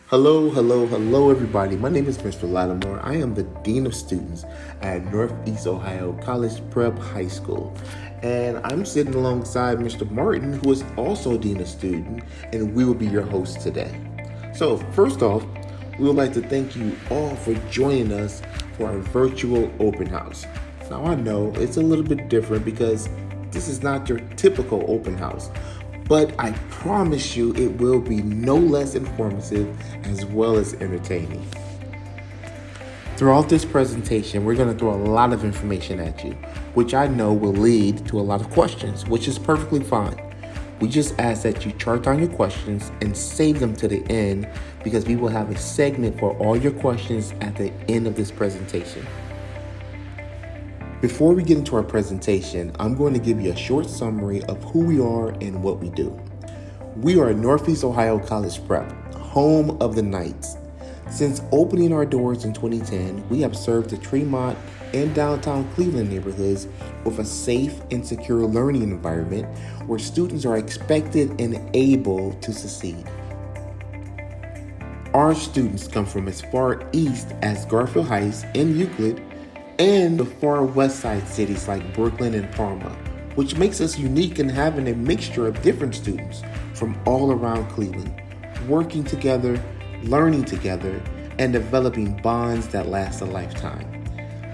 Hello, everybody. My name is Mr. Lattimore. I am the Dean of Students at Northeast Ohio College Prep High School. And I'm sitting alongside Mr. Martin, who is also Dean of Student, and we will be your hosts today. So, first off, we would like to thank you all for joining us for our virtual open house. Now, I know it's a little bit different because this is not your typical open house, but I promise you it will be no less informative as well as entertaining. Throughout this presentation, we're going to throw a lot of information at you, which I know will lead to a lot of questions, which is perfectly fine. We just ask that you chart down your questions and save them to the end because we will have a segment for all your questions at the end of this presentation. Before we get into our presentation, I'm going to give you a short summary of who we are and what we do. We are Northeast Ohio College Prep, home of the Knights. Since opening our doors in 2010, we have served the Tremont and downtown Cleveland neighborhoods with a safe and secure learning environment where students are expected and able to succeed. Our students come from as far east as Garfield Heights and Euclid, and the far west side cities like Brooklyn and Parma, which makes us unique in having a mixture of different students from all around Cleveland, working together, learning together, and developing bonds that last a lifetime.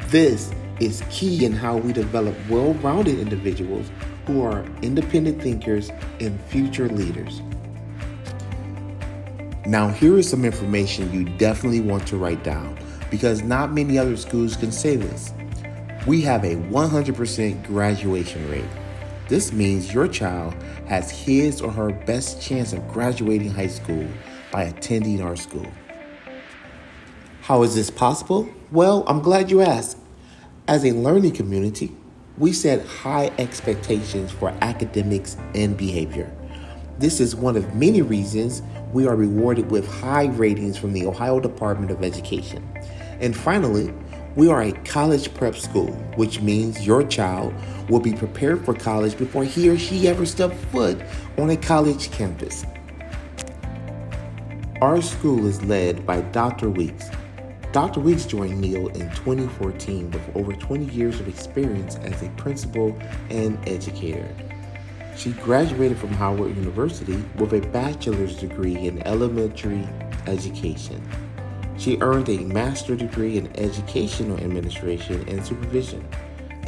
This is key in how we develop well-rounded individuals who are independent thinkers and future leaders. Now, here is some information you definitely want to write down because not many other schools can say this. We have a 100% graduation rate. This means your child has his or her best chance of graduating high school by attending our school. How is this possible? Well, I'm glad you asked. As a learning community, we set high expectations for academics and behavior. This is one of many reasons we are rewarded with high ratings from the Ohio Department of Education. And finally, we are a college prep school, which means your child will be prepared for college before he or she ever steps foot on a college campus. Our school is led by Dr. Weeks. Dr. Weeks joined Neal in 2014 with over 20 years of experience as a principal and educator. She graduated from Howard University with a bachelor's degree in elementary education. She earned a master's degree in educational administration and supervision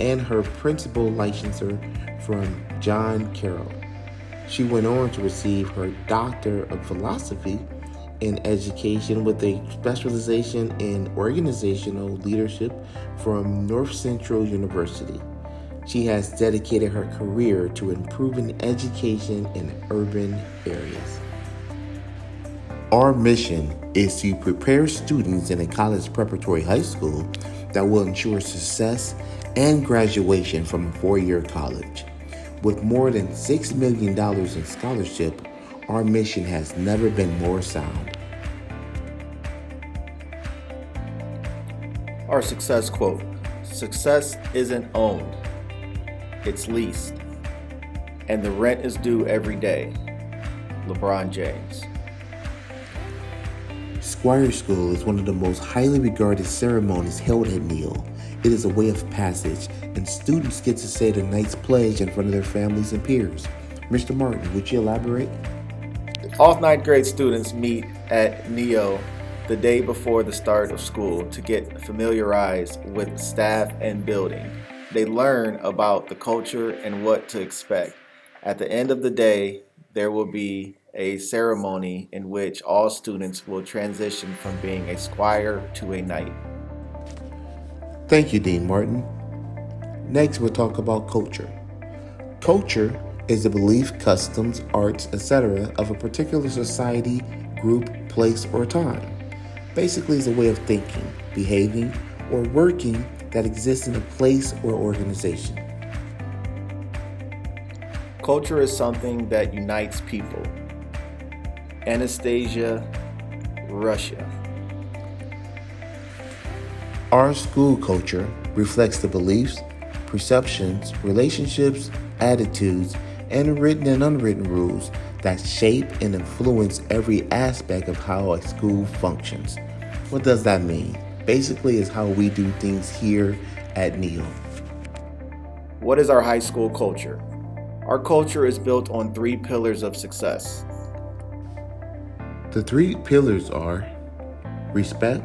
and her principal licensure from John Carroll. She went on to receive her Doctor of Philosophy in Education with a specialization in organizational leadership from North Central University. She has dedicated her career to improving education in urban areas. Our mission is to prepare students in a college preparatory high school that will ensure success and graduation from a four-year college. With more than $6 million in scholarship, our mission has never been more sound. Our success quote: "Success isn't owned, it's leased, and the rent is due every day." LeBron James. Squire School is one of the most highly regarded ceremonies held at Neal. It is a way of passage, and students get to say the Knights Pledge in front of their families and peers. Mr. Martin, would you elaborate? All ninth grade students meet at Neal the day before the start of school to get familiarized with staff and building. They learn about the culture and what to expect. At the end of the day, there will be a ceremony in which all students will transition from being a squire to a knight. Thank you, Dean Martin. Next, we'll talk about culture. Culture is the belief, customs, arts, etc. of a particular society, group, place, or time. Basically, it's a way of thinking, behaving, or working that exists in a place or organization. Culture is something that unites people. Anastasia, Russia. Our school culture reflects the beliefs, perceptions, relationships, attitudes, and written and unwritten rules that shape and influence every aspect of how a school functions. What does that mean? Basically, is how we do things here at NEO. What is our high school culture? Our culture is built on 3 pillars of success. The 3 pillars are respect,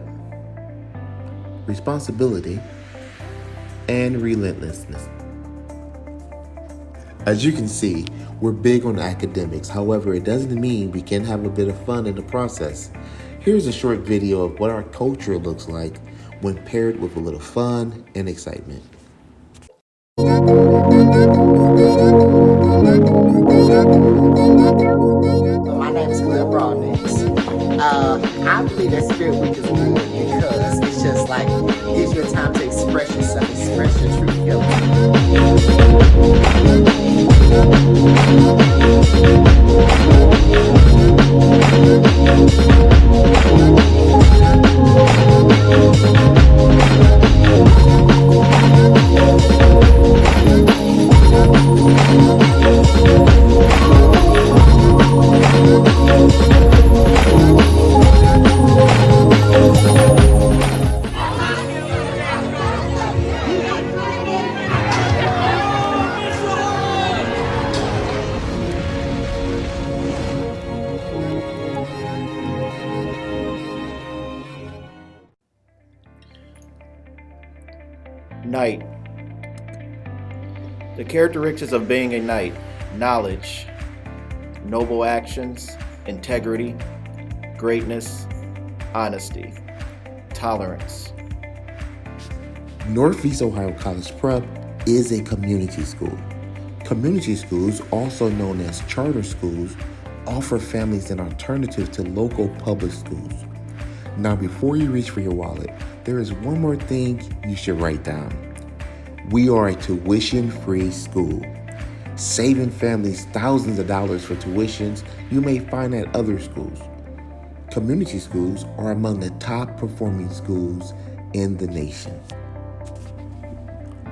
responsibility, and relentlessness. As you can see, we're big on academics. However, it doesn't mean we can't have a bit of fun in the process. Here's a short video of what our culture looks like when paired with a little fun and excitement. My name is Cliff Broadness. I believe that Spirit Week is good because it's just like gives you a time to express yourself, express your true Knight. The characteristics of being a knight: knowledge, noble actions, integrity, greatness, honesty, tolerance. Northeast Ohio College Prep is a community school. Community schools, also known as charter schools, offer families an alternative to local public schools. Now, before you reach for your wallet, there is one more thing you should write down. We are a tuition-free school, saving families thousands of dollars for tuitions you may find at other schools. Community schools are among the top performing schools in the nation.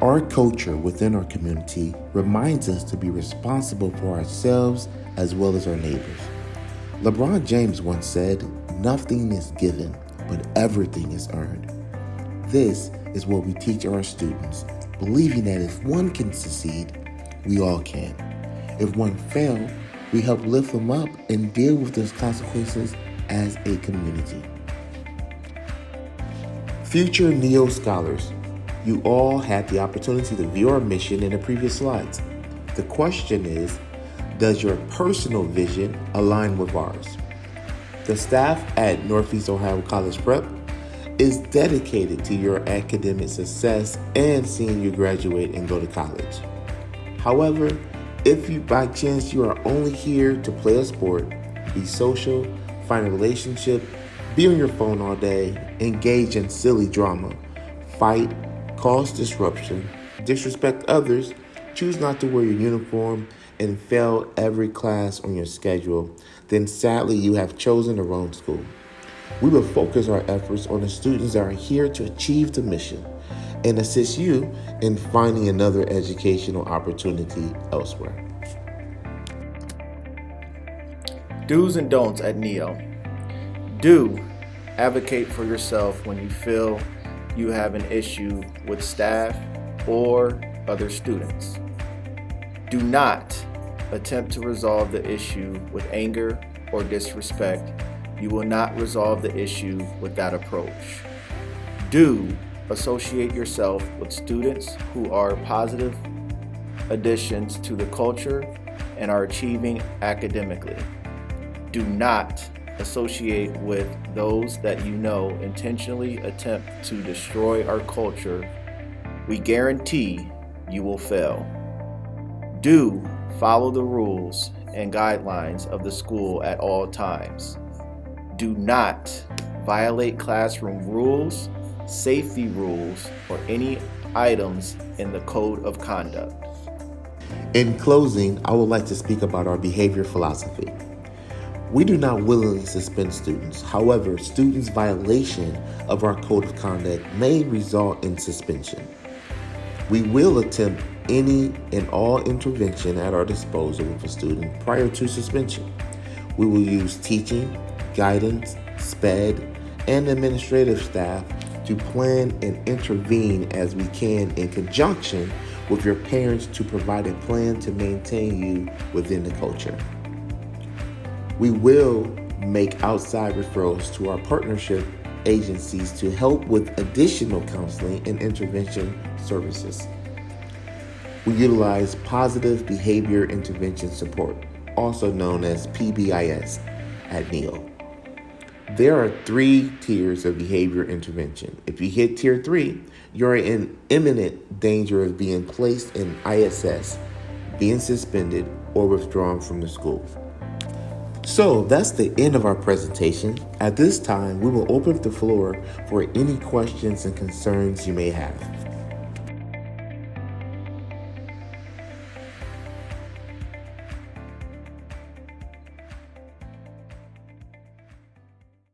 Our culture within our community reminds us to be responsible for ourselves as well as our neighbors. LeBron James once said, "Nothing is given, but everything is earned." This is what we teach our students, believing that if one can succeed, we all can. If one fails, we help lift them up and deal with those consequences as a community. Future NEO scholars, you all had the opportunity to view our mission in the previous slides. The question is, does your personal vision align with ours? The staff at Northeast Ohio College Prep is dedicated to your academic success and seeing you graduate and go to college. However, if you by chance you are only here to play a sport, be social, find a relationship, be on your phone all day, engage in silly drama, fight, cause disruption, disrespect others, choose not to wear your uniform, and fail every class on your schedule, then sadly you have chosen the wrong school. We will focus our efforts on the students that are here to achieve the mission and assist you in finding another educational opportunity elsewhere. Do's and don'ts at NEO. Do advocate for yourself when you feel you have an issue with staff or other students. Do not attempt to resolve the issue with anger or disrespect. You will not resolve the issue with that approach. Do associate yourself with students who are positive additions to the culture and are achieving academically. Do not associate with those that you know intentionally attempt to destroy our culture. We guarantee you will fail. Do follow the rules and guidelines of the school at all times. Do not violate classroom rules, safety rules, or any items in the code of conduct. In closing, I would like to speak about our behavior philosophy. We do not willingly suspend students. However, students' violation of our code of conduct may result in suspension. We will attempt any and all intervention at our disposal with a student prior to suspension. We will use teaching, guidance, SPED, and administrative staff to plan and intervene as we can in conjunction with your parents to provide a plan to maintain you within the culture. We will make outside referrals to our partnership agencies to help with additional counseling and intervention services. We utilize positive behavior intervention support, also known as PBIS, at NEO. There are 3 tiers of behavior intervention. If you hit tier 3, you're in imminent danger of being placed in ISS, being suspended, or withdrawn from the school. So that's the end of our presentation. At this time, we will open up the floor for any questions and concerns you may have.